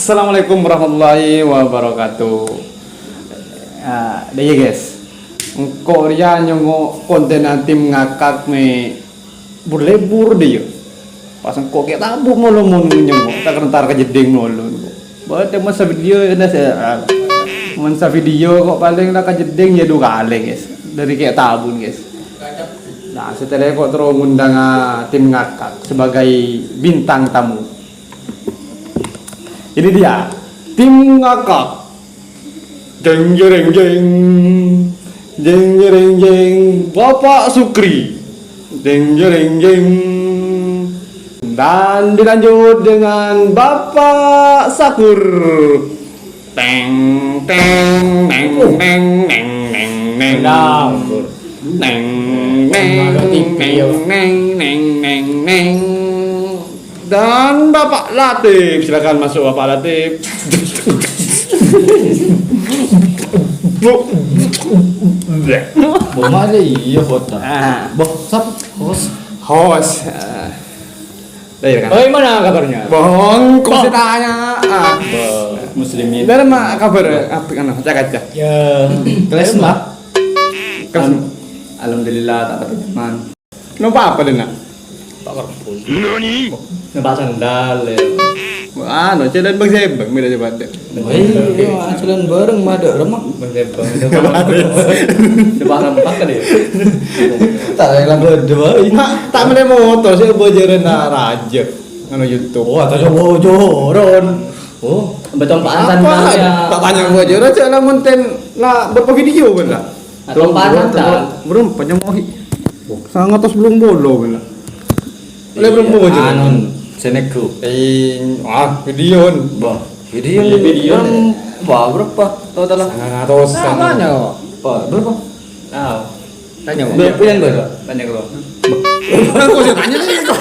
Assalamualaikum warahmatullahi wabarakatuh. Dah ya guys. Engkau dia nyongok konten tim ngakak me berlebur dia. Pas engkau kayak tabung mulu mau nyongok tak kentar kejeding mulu. Baca masa video masa video kok paling lah kejeding ya 2 kali guys. Dari kayak tabung guys. Nah setelah kok terus ngundang tim ngakak sebagai bintang tamu. Ini dia tim ngakak. Jeng jeng jeng jeng jeng jeng Bapak Sukri. Jeng jeng jeng. Dan dilanjut dengan Bapak Sakur. Teng teng teng teng teng teng teng. Neng neng neng neng neng neng. Dan Bapak Latif, silakan masuk Bapak Latif. Mana iya foto? Host. Dari kan? Oh, mana kabarnya? Bohong, kok saya tanya? Muslimin. Dari mana kabar? Apa kan? Cak. Ya, kelas mah. Kan Alhamdulillah tak dapat teman. kenapa apa dena? Pak Karpun. Nampak sandal ya. Anu, jalan bang sebang, beda coba deh. Iya, jalan bareng mah ada remak. Coba nampak kan ya. Tak ada berdua. Tak mulai motor sih bojoran raja. Anu YouTube. Oh, atau bojoran. Oh, betul Pak sandal ya. Tak tanya bojoran aja lah konten lah berapa video benar. Atau Pak sandal. Belum panjang mohi. Sangat tos belum bolo benar. Oleh belum bojoran. Anon, seneku. Video. Bah, video. Wah, berapa total? 100. Tanya, Pak. Berapa? Tahu. Tanya, Pak. Berapa yang berapa? Tanya ke Pak. Kok saya tanya sih kok.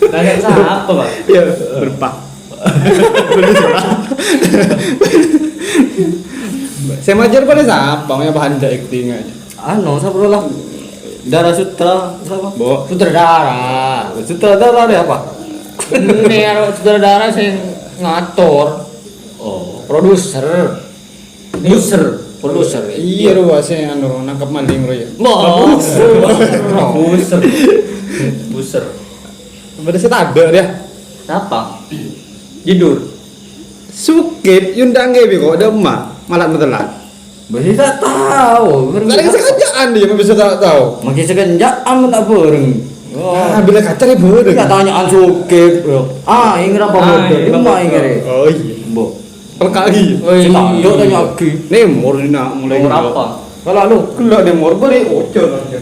Tanya siapa, Pak? Ya, berapa? Saya majar pada siapa? Yang bahan acting aja. Anu, siapa lah? Darah sutra, siapa? Bo. Sutradara. Sutradara ada apa? Ini ada sutradara yang ngatur. Oh, produser. Produser. Iya loh, saya anu nangkap maling loh ya. Buser. Pada saya tak ada dia. Siapa? Jidur. Sukit yundang gebe kok ada emak malat metelan. Masih tak tahu. Gak ada sekejaan dia bisa tak tahu. Makin sekejap aman tak bareng. Bila kacang ibu ada. Enggak tanyaan Sukit. Ini apa model? Ini ini. Oh iya. Bo. Pelkagi. Yo tanya lagi. Nih mur ini nak mulai Berapa? Kalau lu kelak dia mur beri ocor aja.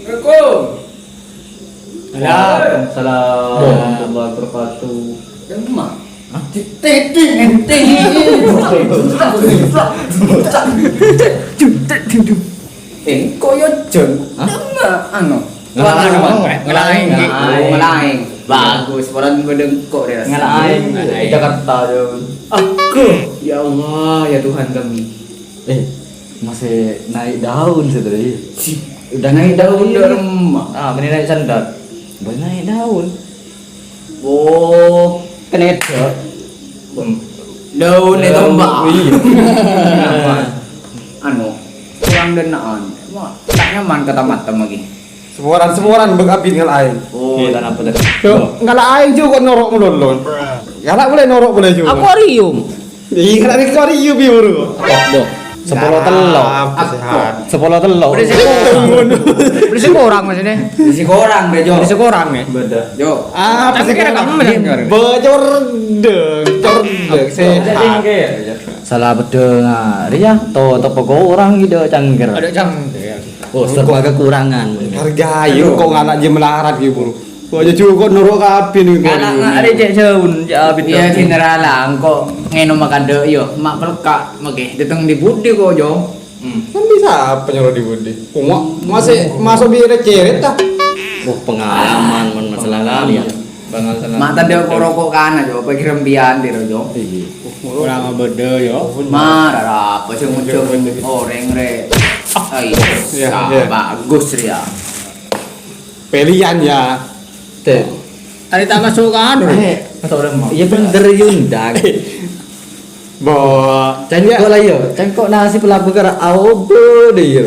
Assalamualaikum. Waalaikumsalam warahmatullahi wabarakatuh. Yang mana? Koyo jen. Anu. Ngelaing. Bagus, orang ngedengkok dia. Ngelaing. Di Jakarta dia. Aku. Ya Allah, ya Tuhan kami. Masih naik daun sebenarnya. Udah naik daun udah remah. Ini naik sandal. Boleh naik daun. Oh, kenapa? Daun itu mbak. Anu kurang denaan tak nyaman kata mata lagi Semuran begapi dengan air. Oh, tanah apa tadi? Ngalah air juga norok melolon. Ngalah boleh norok boleh juga. akuarium Iya, ngalah di kori biru. Boh, 10 telur. Sehat. 10 telur. berisi orang maksudnya Isi korang deh, Jo. berisi orang ya Beda. yo Apa sih kira kamu yang bocor deng sehat. Salah berdengar ya, topo orang gitu cangger. ada jam Oh, serba kekurangan. Hargai kok ngalah je melarat gitu. Kok aja cukup norok kapi nih. anak ada cek jauh ya general lah kok ngeno makan deh yo mak pelka mage datang di budi kok jo Kan bisa penyuruh di budi. Masih masuk di receret dah. Oh, pengalaman masalah kali ya. mak tadi aku rokok kana jo pagi rembian di jo Orang beda yo. marah apa sih muncul orang re ayo Ya. bagus ya Pilihan ya. Teh. Ada tak masuk kan? Atau orang mau. Iya bener Yundang. Bo, Cengkok lah yo. Cengkok nasi pelabu kara aobo deh yo.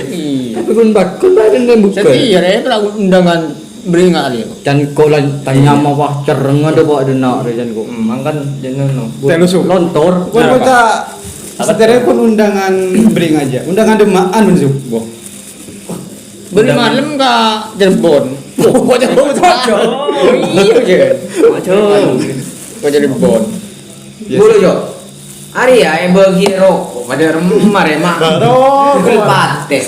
Tapi kun bakun badan yang buka. Setia deh pelaku undangan beringat dia. Cengkok lah tanya mau wah cereng ada bawa denak deh cengkok. Mangkan jeneng no. Telusuk. Lontor. Buat kita setelah pun undangan bring aja. Undangan demaan mensu. Bo. Beri malam ke Cirebon. Kok Cirebon cocok. Iya je. Macam. Kok Cirebon. Boleh yo. Ari ya yang bagi rokok pada remar ya mak. Baru pate.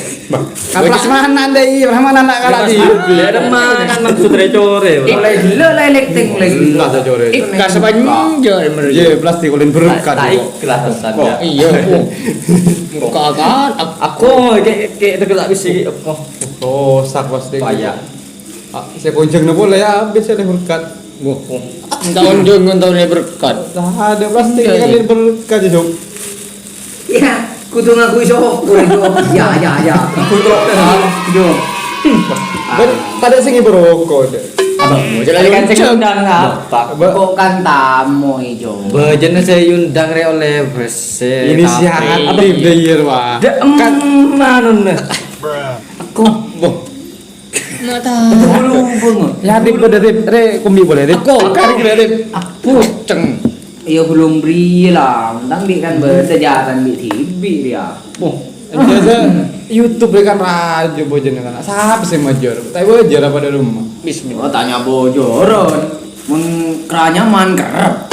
Kalau mana anda iya, mana anak kalah di. Ya remar kan sudah core. Boleh gila lah elektrik lagi. Enggak ada core. Ikas sebanyak menurut. Iya, plastik ulin berkat. Tak ikhlas saja. Iya. Kakak Aku kayak tergelak bisi aku. Oh, sak plastik. Payah. Saya kunjung boleh ya, habis ada berkat. tahun dengan tahun ini berkat. Nah, ada plastik kan ini berkat itu. Ya, kudu ngaku iso. Ya. Kudu yo. Pada sing berokok deh. Abang, Jadi kan saya undang apa? kok kan tamu ijo. Bejen saya undang re oleh verse. Inisiatif deh ya, wah. Kan manun. Aku Mata. Ya tip dari re kombi boleh deh. Aku kari kreatif. Puceng. ya belum beri lah. Undang di kan bersejarah di TV dia. Biasa YouTube kan rajo bojen kan. Siapa sih major? Tapi wajar apa di rumah? Bismillah. Oh tanya bojoron. Mun keranya man kerep.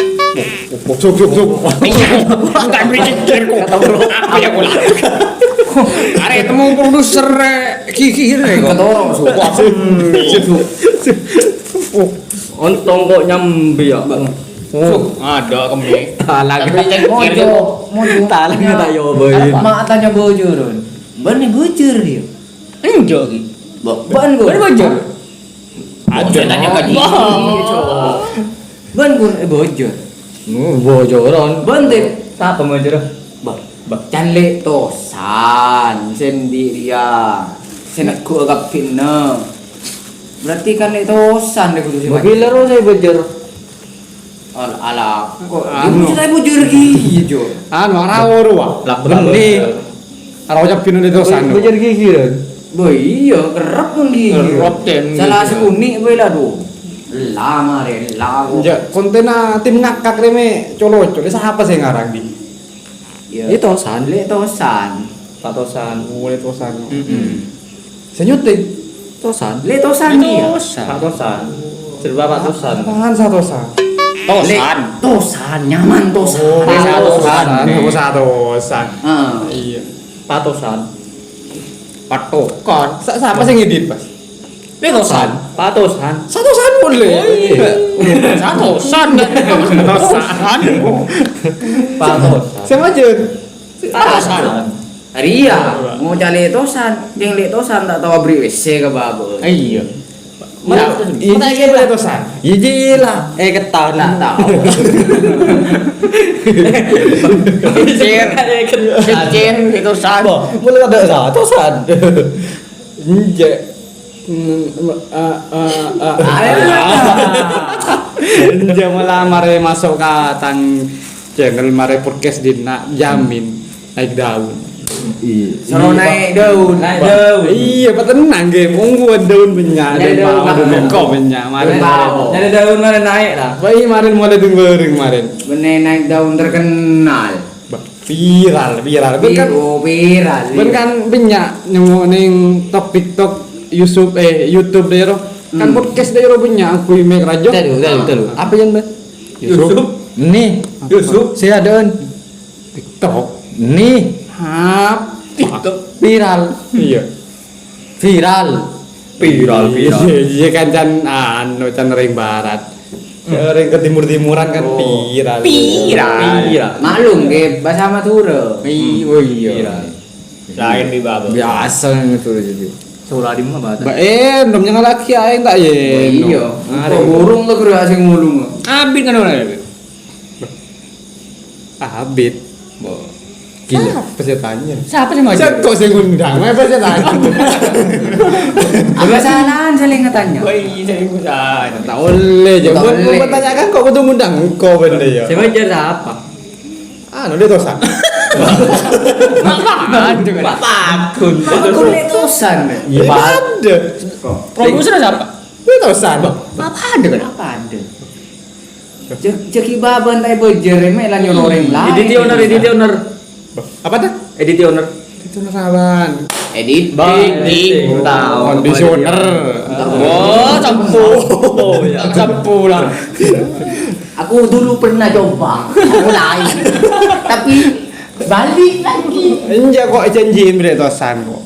Cuk. Enggak berjejjer kok. Apa ya kula? Are temu produser Kiki re kok. Ketorong Untung kok nyambi ya. Ada kembe. Talang Tapi cek mojo. talang tak yo boy. Mak tanya bojoron. Bener bocor dia. Enjo ki. Ban gue. Bener bojor. Ada tanya ke dia. Ban gue bocor. Bocoran. Bantit. Siapa bocor? Can le tosan sendirian. Senakku agak pinna. Berarti kan le tosan deh kudu sih. Mobil lo saya bocor. Ala kok Anu. saya bocor gitu. Anu rawo ruwa. Benih. Rawo japin di dosan. Bocor gigi kan. Boy iya kerap pun gigi. Kerap ten. Salah sekunik boy lah tuh. Lama re lago. Ya kontena tim ngakak reme colo-colo siapa sih ngarang di? Itu tosan, le tosan. Patosan. Boleh tosan. Senyuting. Tosan. Le tosan dia. Tosan. Serba patosan. Tangan satu tosan. Tosan. Tosan, nyaman tosan. Oh, Patosan. tosan. Ah, Iya. patosan. Patokan. Siapa sih ngedit, Pas? Tosan. Patosan. Satu tosan boleh. Tosan. Tosan. Patosan. Saya majur. Tosan. Ria, mau cari tosan, yang le tosan tak tahu beri WC ke babu. Iya. Ini boleh tosan. Iya lah, ketahuan tak tahu. Kecil. Kecil itu san. Boleh ada satu tosan. Injek. Injek malah mare masuk ke tang channel mare podcast di nak jamin naik daun. Suruh naik daun. Iya, petenang ge monggo daun banyak Naik daun, mau naik kok banyak mari. Jadi daun mana naik lah. Bayi marin mulai dengerin marin. Bener naik daun terkenal. Viral. Ben kan Viral. ben kan banyak nemu ning TikTok YouTube daerah kan podcast daerah banyak aku make rajo. Tahu. Apa yang ben? YouTube. Nih, Yusuf, saya daun. TikTok. Nih, Hap. TikTok. viral. Iya. Viral. Iya kan can can ring barat. Ring ke timur-timuran kan viral. Maklum ke bahasa Madura. Iya. Lain di bawah. Biasa itu jadi. Soalnya di mana? Mbak nom yang laki aing tak ye. Iya. Burung tuh kerja sing mulung. Abin kan orang. Abit. Apa sih tanya? Siapa sih mau? Saya kok saya ngundang? Apa sih tanya? Apa salahan saling ngetanya? Woi, saya ikut. Tak boleh je. Tak boleh. Buat tanyakan kok betul ngundang kau benda ya. Saya wajar siapa? Dia tosan. Apaan tuh kan? Akun. Akun letosan. Iya ada. Produser siapa? Dia tosan. Apaan tuh kan? Apa ada? Ceki baban tay bejer me lan orang lain. Edit owner. Apa dah? Edit owner. Itu nerawan. Editing. Tahu. Conditioner. Oh, campu. Ya, campu lah. Aku dulu pernah coba mulai. Tapi balik lagi. Enggak kok janjiin beda tosan kok.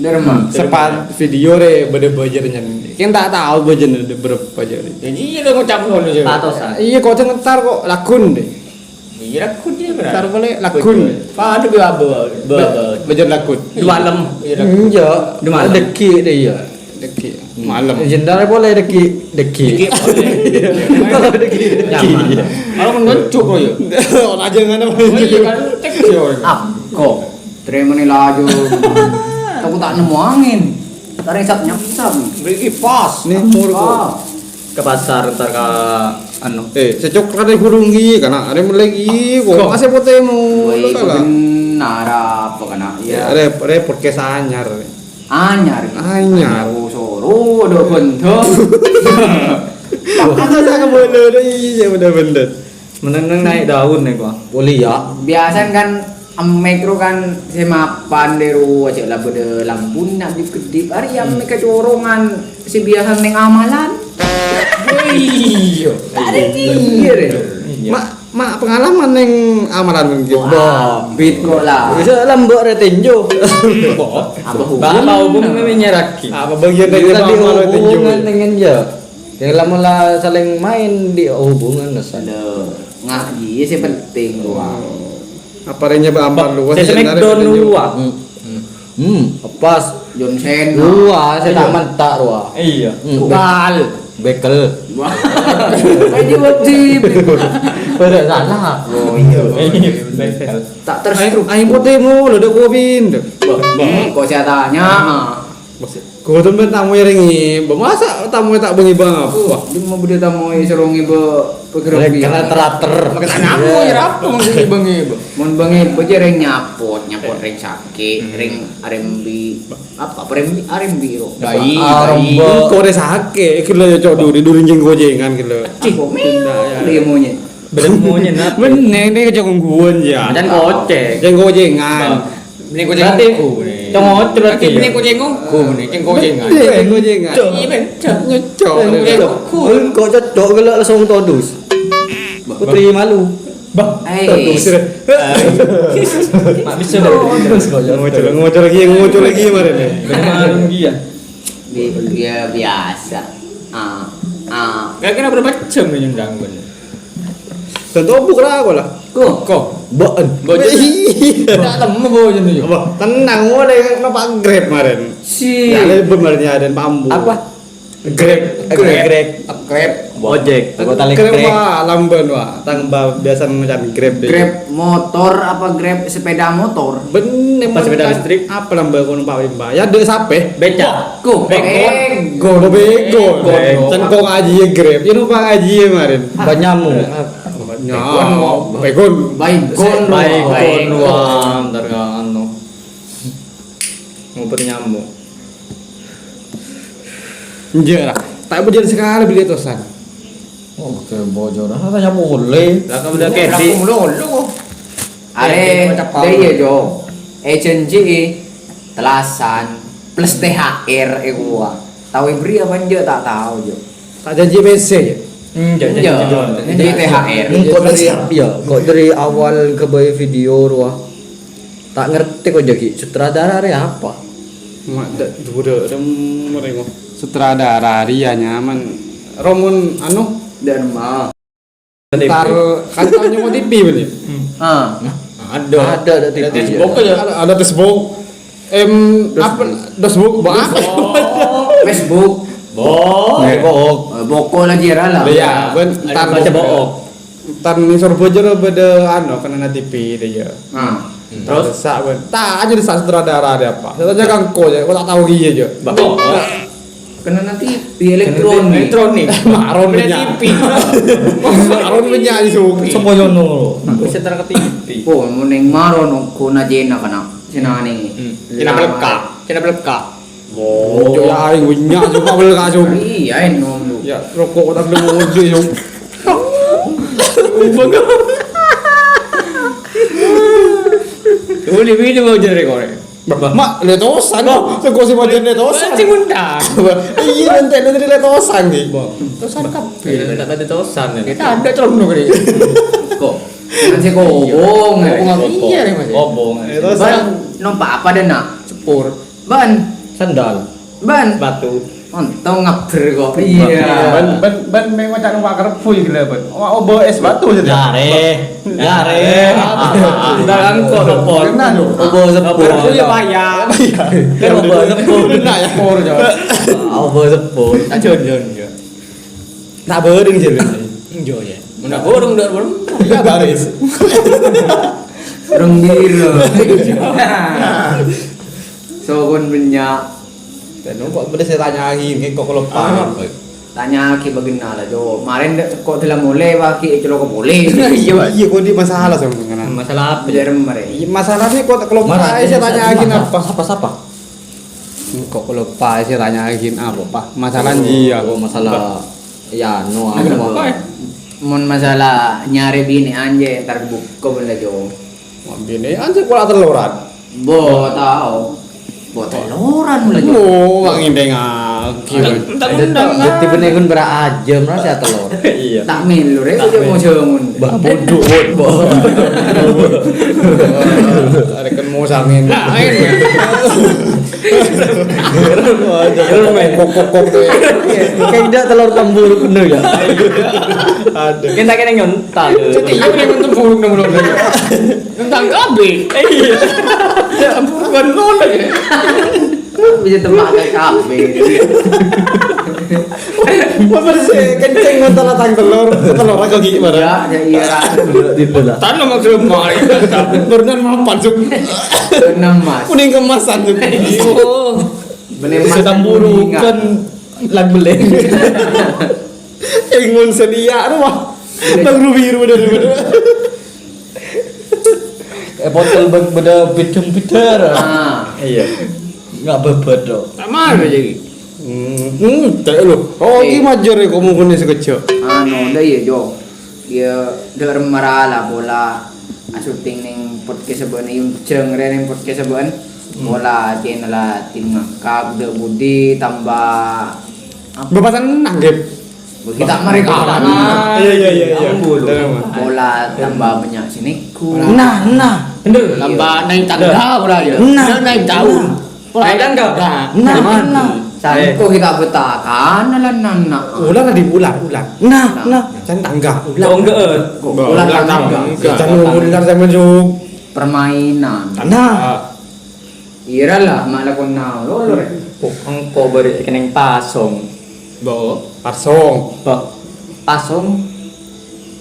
Derma. Sepat video re beda bajernya. Yang tak tahu bajernya berapa bajer. Jadi iya lo ngucap lo aja. Patosan. Iya kok ntar kok lakun deh. Iya aku dia Ntar benar. boleh lakun. Padu be Bajer lakun. malam. Enggak. Di malam. Deki deh ya. Deki. Malam. Jenderal boleh deki. Kalau kan ngencuk lo ya. Orang aja nggak ada. Oh iya kan tek sih orang. Aku terima nih laju. Aku tak nemu angin. Tarik sap nyap. Beri kipas. Nih umur kok. Ke pasar ntar ke anu. Secok ada hurungi karena ada lagi kok masih potemu. Woi, benar apa kena? Ya. Ada podcast anyar. Anyar. Anyar. Soro do bentuk. Apa saya boleh deh iya bener-bener. Meneng naik daun nih gua. Boleh ya. Biasa kan mikro kan semapan deru aja lah bede lampu nak dip-kedip hari yang mereka corongan si biasa neng amalan. Iya. Ada kira. Mak pengalaman yang amalan gitu. Bit kok lah. Bisa lambok retinjo. Apa Bapak hubungan namanya raki. Apa bagian dari Tadi amalan itu? hubungan dengan ya. Yang lama saling main di hubungan nasa. Ada ngaji sih penting gua. Apa renya bambar lu? Saya smackdown dulu ah. Pas Johnson. dua saya tak mentak dua. Iya. Bal. Bekel. Aja wajib. Pada salah. Oh iya. Tak terstruktur. Aing potemu lo udah gua bin. Kok saya tanya? Gua tempat tamu yang ringi. Masa tamu tak bengi bang apa? Dia mau beda tamu serong ibu pegerak Karena terater. Makan aku ya apa maksudnya bang ibu? Mon bengi beje reng nyapot reng sakit, reng arembi apa arembi ro. Bayi. Kau udah sakit, kilo cocok duri jeng gojengan kilo. Dia maunya. Bener maunya nat. Bener ini kecok guan ya. Macam kocek. Jeng gojengan. Ini kucing Berarti nih. congot Berarti berarti. ini kucing ngku nih, kucing gojengan. Jeng gojengan. Iya ben. Nyocok. Kok cocok kalau langsung todus. Putri malu. Todus. Mak bisa terus kok ya. Ngocok lagi kemarin ya. Malu dia. Dia biasa. Kira-kira berapa jam nih nyundang gue? Tentu bukan aku lah. Kok? Boen. Tidak temu gue jadi. Tenang, gua ada yang nampak Grab kemarin. Si Ya, benernya dan bambu. Apa? Grab. Grab Ojek. Kok tali Grab krek. wah lamban wah. Tangba biasa mencari Grab deh. Grab motor apa Grab sepeda motor? Bener Pas sepeda listrik. Apa lambang kono Pak Wimba? Ya dek sape. Beca. Go Go bego. Cengkong aji ya Grab. Ya numpak aji ya kemarin. Banyamu. Begon. Baygon Baik wah ntar anu. Ngumpet nyamuk. Iya lah. Tak berjalan sekali beli tosan. Oke, bocoran. Tanya boleh. Lah kamu udah kedi. Are dia ya jo. Agency telasan plus THR gua. Tahu beri apa aja tak tahu jo. Tak janji PC ya. Jadi THR. Kok dari ya, kok dari awal ke bayi video ruah. Tak ngerti kok jadi sutradara apa. Mak dak dua mereka. Sutradara dia nyaman. Romun anu Dan mau. tar kacanya mau TV bener. Ada dari Facebook ya. Ada Facebook. Apa Facebook bah? Facebook. Boko lagi lah. Iya, ben tar baca bohong. Tar ni suruh bojo beda anu kana TV dia. Terus sak ben. Tak aja di sutradara ada apa. Saya tanya Kang Ko aja, kok tak tahu iya aja. Kok? Kena nanti di elektronik. Maron punya. Maron punya isu. Semono lo. Bisa terang ke TV. Oh, muneng maron ko na jena kana. Sinane. Cina belka. Oh, ya aing punya juga bel kasih. Iya, nom lu. Ya, rokok tak belum ngode yo. Uli video mau jadi kore. Mak, letosan. Sego si wajan letosan. Cing undang. Iya, nanti letosan nih. Tosan kabeh. Tak ada tosan ya. Kita ada celok no kene. Kok. Nanti kok obong. Iya nih Mas. Obong. Ban, nompak apa dan nak? Sepur. Ban, Sandal. ban. Batu. Ontong ngaber kok. Ben memang cak numpak kerpu iki lho, Ben. Obo es batu saja. Yare. Dalam kok opor. Kena yo. Obo sepur. Iya bayar. Kan obo sepur. Kena ya. Sepur jo. Obo sepur. Ajon jon jo. Tak beuring sih. Jo ya. Mun borong dak borong. Ya baris. Rong biru. So kon punya Dan kok boleh saya tanya lagi, kok kalau tanya ki bagina lah jo. Kemarin kok dalam mulai waki itu kok boleh. Iya, kok di masalah sama dengan. Masalah apa? Belajar mare. Masalahnya kok kalau Pak saya tanya lagi apa? Apa? Kok kalau Pak saya tanya lagi apa, Pak? Masalah dia. Oh, masalah ya no Apa ya? Mun masalah nyari bini anje ntar buka benda jo. Bini anjir kok teluran. Bo tahu. Bo teluran mulai jo. Oh, bang ini ngaki. Jadi bener kan beraja merasa telur. Iya. Tak milu rek jo mau jongun. Bodoh. Ada kan mau sangin. Nah, ini. Kok. Kayak tidak telur tambur bener ya. Ada. Kita kena nyontal. Jadi iya nih untuk burung nomor tentang kabe. Iya. Ya bukan nol ya. Bisa tembak kayak kafe. Apa sih kenceng ngontal tang telur agak gimana? Ya iya. Tanam maksud mari. Berenang mapan suk. Enam mas. Kuning kemasan suk. Oh. Bener mas. Sedang buru kan lag beleng. Ingun sedia rumah. Bang biru bener. Botol beda bidar. Ah. Iya. Enggak bebet dong. Sama aja jadi. Tak lu. Oh, gimana jare kamu kene sekecil. Anu dah iya jo. Dia der marala bola syuting ning podcast sebeun yung ceng ning podcast sebeun. Bola channel lah tim ngakak de budi tambah Bebasan nanggep. kita mereka kan. Iya. Bola tambah banyak siniku. Nah. Bener, lamba naik tangga bola aja. Nah. Naik daun. Bola enggak. Nah. Sangko kita betakan nana. Ular di ular. Nah. Can tangga. Oh enggak. Ular tangga. Can ular sama juk. Permainan. Nah. Ira lah malakon na lolo re. Engko beri keneng pasong. Bo, pasong. Pasong.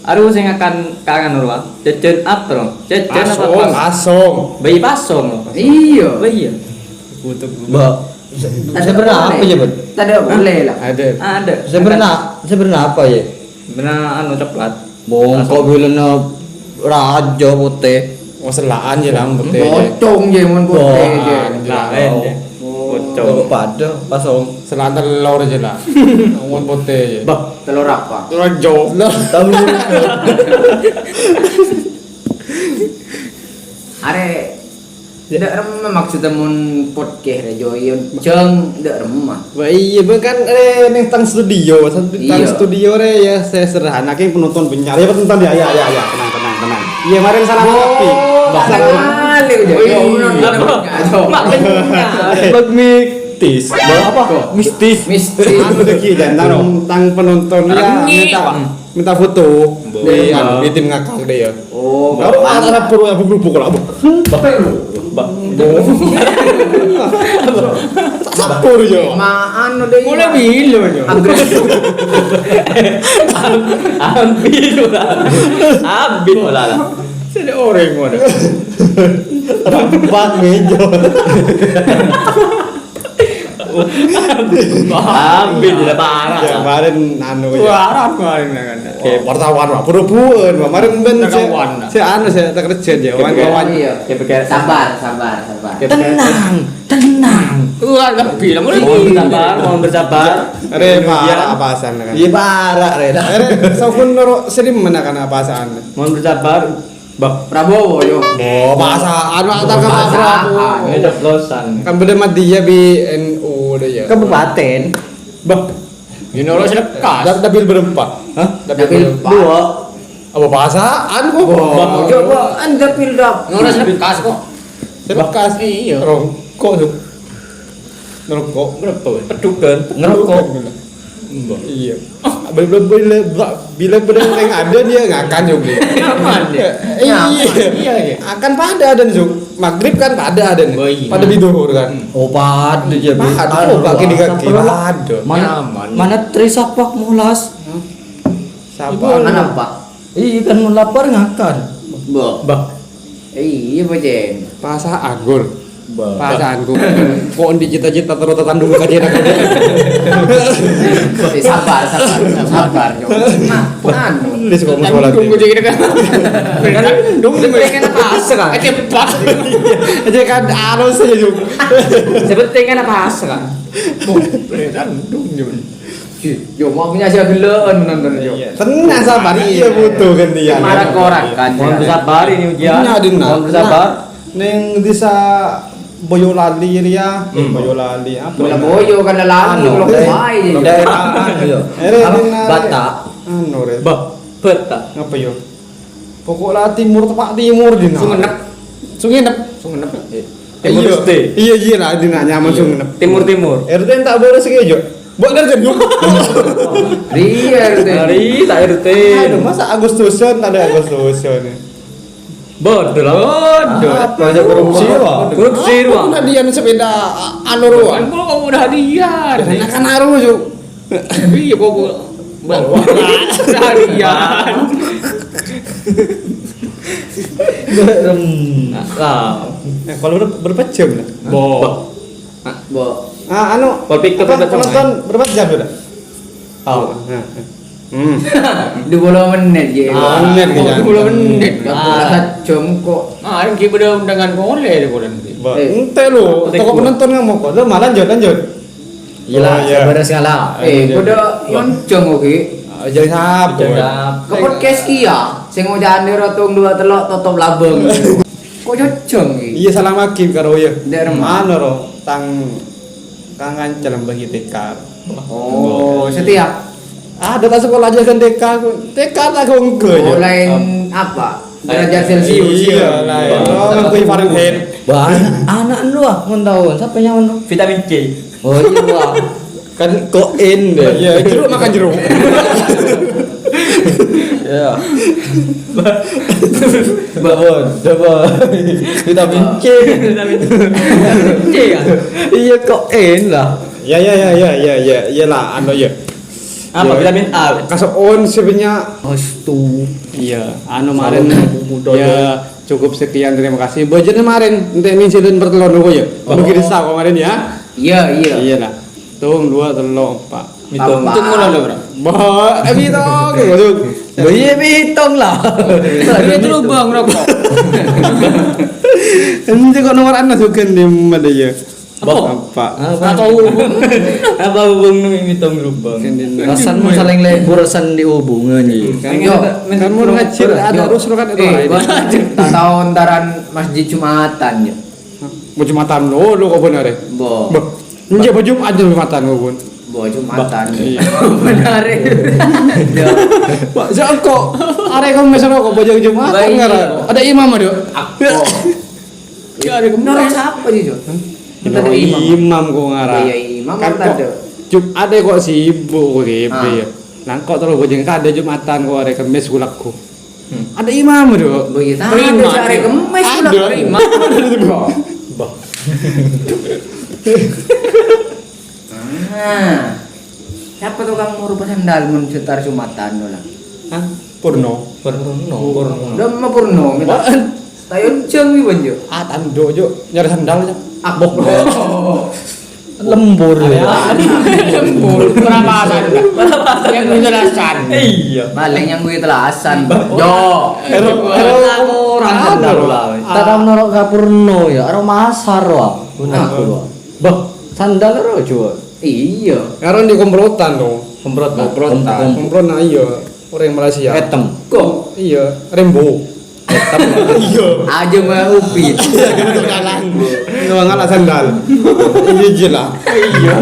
Aduh sing akan kangen urwa. Cecen apa dong? Cecen apa? Pasong. Bayi pasong. Iya. Bayi. Butuh. Sebenarnya apa ya, Bud? Tadi boleh lah. Ada. Sebenarnya apa ya? Benar anu coklat. Kok bilena raja putih. Masalaan je lah putih. Bocong je mun putih je. Bocong pada pasong. Selaan telur je lah. Ngomong putih je. Bah, telur apa? Telur jo. Are ndak remah maksudnya mun podcast re jo ieu ceng ndak remah. Wah iya kan neng tang studio, tang studio re ya saya sederhana kayak penonton benyar ya penonton ya tenang. Iya kemarin salah kopi. Balik jo. Mak Mistis. Apa? Mistis. Mistis. Anu deki jantan tang penonton ya minta foto di tim ngakak deh ya. Oh, Apa ada perlu aku grup lah. Bapak lu. Sapur yo. ma anu deh. Mulai bilo yo. Ambil lah. Ada orang mana? Bang meja. Ambil tidak parah. Ya kemarin anu ya. Waran kemarin kan. Kayak wartawan mah pura-pura kemarin ben Kawan. si anu saya tak kerja dia kawan-kawan. Iya. Sabar. Tenang. Wah, gak bilang udah Mohon bersabar. Re apa asan kan? Iya parah re. Saupun noro sering menakan apa asan. Mohon bersabar. Prabowo yo. Oh, bahasaan mah tak Prabowo. Ini ceplosan. Kan beda mah dia bi NU deh ya. Kabupaten. Bah, Ini orang sedekas. dapil berempat. Hah? Dapil dua. Apa bahasaan kok? Bang, coba Anda pildap. Orang sedekas kok. Sedekas Iya. rokok tuh. Ngerokok berapa? Pedukan. Ngerokok. Iya. Bila benar yang ada dia ngakan juga. Nyaman dia. Iya. Akan pada ada nih, maghrib kan pada ada nih. Oh, iya. Pada biduhur kan. Oh pada ya. Pada kaki di kaki ada. Mana Trisapak mulas. Siapa? Mana Pak? Iya kan mau lapar ngakan. Bah, Iya, Bojen. pasaan gol. Pasaan gol. Kok di cita-cita terus tandung kajian aja. Sabar. Anu. Di sekolah sekolah. Tunggu jadi kan. Tunggu pengen apa asal? Cepat. Aja kan harus aja juga. Sebenarnya kan apa asal kan? Yo mau punya siapa gelaan nonton yo. Tenang sabar iya butuh kan dia. Marah korak kan. Mohon bersabar ini ujian. Punya dina. Mohon bersabar. Neng desa Boyolali ya. Boyolali apa? Bola boyo kan lalu Anu, belum main. Daerah anu yo. Batak. Anu re. Batak. Apa yo? Pokoknya timur tepak timur dina. Sungenep. Sungenep. Timur Iya. Leste. Iya lah dina nyaman sungenep. Timur. RT tak beres aja. Buat kerja juga. Iya itu. Hari tak RT. Aduh, masa Agustusan ada Agustusan. Bodoh lah. Apa aja korupsi wah. Korupsi wah. Mana dia sepeda anu ruang. Kan kalau kamu udah hadiah. Karena kan harus juga. Iya kok hadiah. Lah. Kalau berapa jam lah? Bo. Anu. Kalau pikir apa, berapa jam, penonton berapa jam sudah? Tahu. 20 menit ya. 20 menit, 20 menit. Jam kok. Ah, ini kita undangan kole deh kole nanti. Ente lu, toko penonton ngomong kok. Lu malah lanjut. Gila, sebenarnya salah. Kuda yoncong oke. Jangan sapa. Ke podcast kia, sing mau jane rotung dua telok tutup labeng. Kok yoncong iki? Iya salah makin karo ya. Ndek remah. Anu ro, kang ancam bagi tekar. Oh, setiap Ada tak sekolah aja kan TK tak gongke aja. mulai apa? Derajat Celcius. Iya lah. Oh, ngakui Fahrenheit. Wah, anak lu ah, mun tahu. Siapa yang lu? Vitamin C. Oh iya wah. Kan koin deh. Iya, jeruk makan jeruk. Ya. Babon, coba. Vitamin C. Vitamin C kan. Iya koin lah. Ya lah anu ya. Apa vitamin A? Kasoon sebenarnya Astu. iya, anu kemarin ya cukup sekian terima kasih. Budget kemarin ente minsileun bertelur dulu ya. Mungkin desa kemarin ya. Iya. Iya lah. Tung 2 3 4. Hitung. Apa? Itu mulai udah berapa? Bah, bitong masuk. Iya hitung lah. Dia itu lubang rokok. Ente kok nomor anu suken di mana ya? Apa? Apa? Apa hubung nu hitung lubang? Rasan mu saling lebur rasan dihubungan ya. Kan mau ngecil ada harus kan itu. Tak tahu antaran masjid Jumatan ya. Mau Jumatan lo kok benar ya? Bo. Iya baju aja Jumatan kok pun. Bo Jumatan. Iya. Benar ya. Pak, jangan kok. Arek kamu mesra kok baju Jumatan Baik. enggak? Ada imam ada. Aku. Ya ada Menurut siapa sih, Jo? Minta Oh, dari imam. imam kok ngarah. Iya, imam kan kan ada. Jumat kok sibuk kok gitu ya. Nang kok terus bojeng ada Jumatan kok arek kemis kulakku. Ada imam do. Begitu. Terima, Ada hari kemis pula. Ada. Terima. Nah. Siapa tuh kang mau rubah sandal mun setar Jumatan lo lah. Hah? Purno. Udah mah Purno minta. Tayo jeng wi banjo. Ah tando jo nyari sandal aja. Abok. Lembur ya. Lembur. Berapa sandal? Yang menjelaskan. Iya. Maling yang gue telasan. Yo. Orang sandal lah. Tak tahu norok Kapurno ya, aro masar wah. Gunaku wah. Bah, sandal aro jual. Iya. Ngaron di komplotan dong. Komprot. Komplot nah iya. Orang Malaysia. Etem. Kok Iya, Rembo. Iya. aja mah upit. Nggak ngalah sandal. Iya jelas. Iya.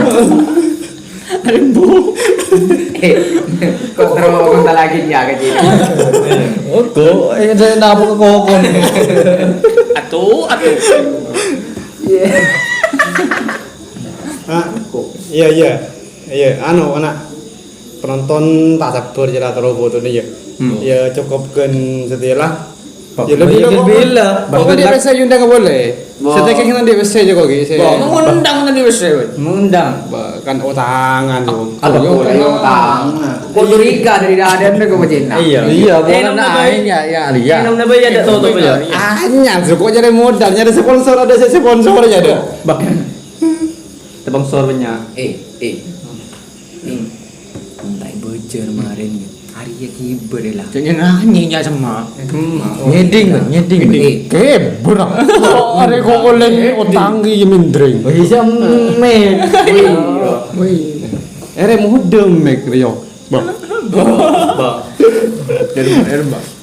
Kok terus lagi ya kecil. Oke, saya nak ke kokon. Atuh. Ah, iya. Anu anak penonton tak sabar jelas terus foto nih ya. Ya cukupkan setelah. Ya lebih bila. Bahkan di WC undang nggak boleh. Setelah kita di WC juga gitu. Mengundang nanti wis. Mengundang. Kan utangan tuh. Ada Utang. Kok curiga dari dadan ke bajina. Iya, bukan aing ya Alia. Namanya bayi ada tutup ya. Anyang sih kok nyari modal, nyari sponsor ada sponsornya ada. Tebang sorenya. Entai bocor kemarin. Hari ya kiber lah. Jangan nanya sama. Nyeding. Keber. Are kok oleh utang iki mindring. Bisa me. Ere muda mek yo.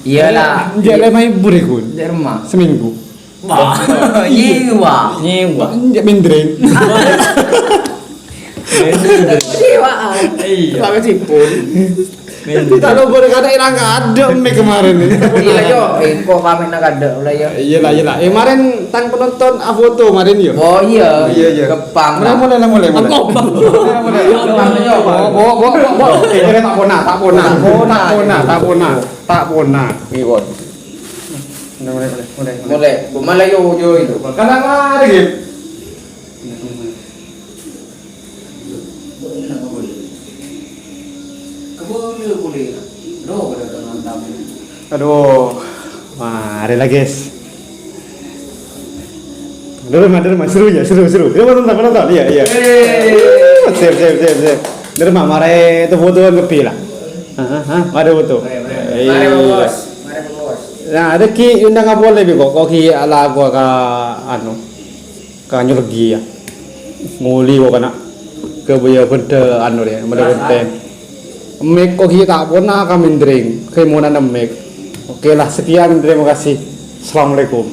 Iyalah. Jale mai burikun Di rumah. seminggu. Nyewa. Banyak mindring. Sewaan. Pakai sipun. Kita lo boleh kata ilang ada mek kemarin ini. Iya yo, kok kami nak ada ulah ya. Iyalah. Kemarin tang penonton foto kemarin yo. Oh iya. Iya. Kepang. Mulai. Tak pona. Iwon. Boleh. Malah yo itu. Kadang lagi. Aduh. Mari lah guys. Derma seru. Ya penonton. Iya. Sip. Derma mari itu fotoan kepi lah. Mari foto. Mari bos. Nah, ada ki undang apa boleh kok ki ala gua ka anu. Ka nyurgi ya. Nguli kok kana. Ke boya benda anu dia, benda konten. Mek kok ki tak pernah kami drink. Ke mau nanam mek. Oke lah, sekian terima kasih. Assalamualaikum.